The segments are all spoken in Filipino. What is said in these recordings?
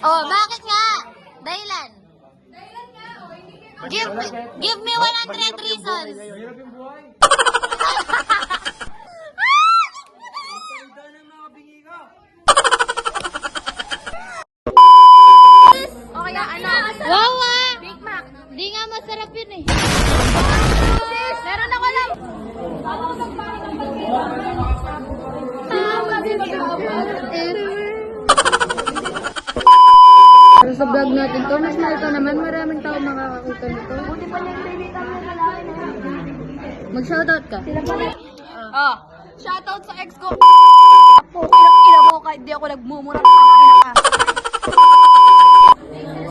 Oh, bakit nga? Dahilan. Give me 100 reasons. O kaya ano? Wow, ah! Big Mac. Di nga masarap yun eh. Meron ako alam. Para sa vlog natin to, mas malito naman. Maraming tao makakakita nito. Mag-shoutout ka. Oh, shoutout sa ex ko. Ako, pinakina mo kahit di ako nagmumura. Pinakina ka.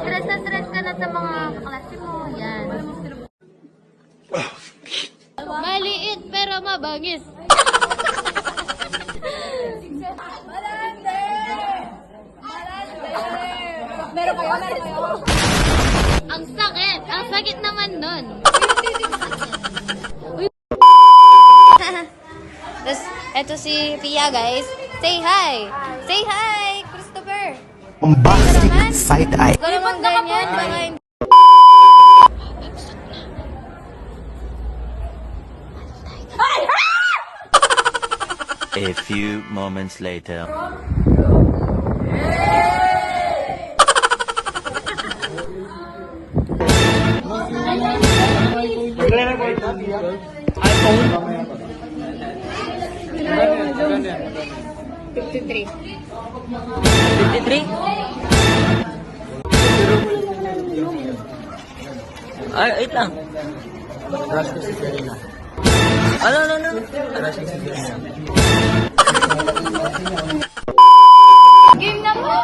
Stress na stress ka na sa mga kaklase mo. Yan. Maliit pero mabangis. Meron kayo? Meron kayo? Ang sakit. Ang sakit naman nun. Tapos, eto si Pia, guys. Say hi! Say hi, Christopher! Bombastic side eye. Kung naman ganyan, baka hindi. A few moments later. Ay, wait lang. Ano? Game na po!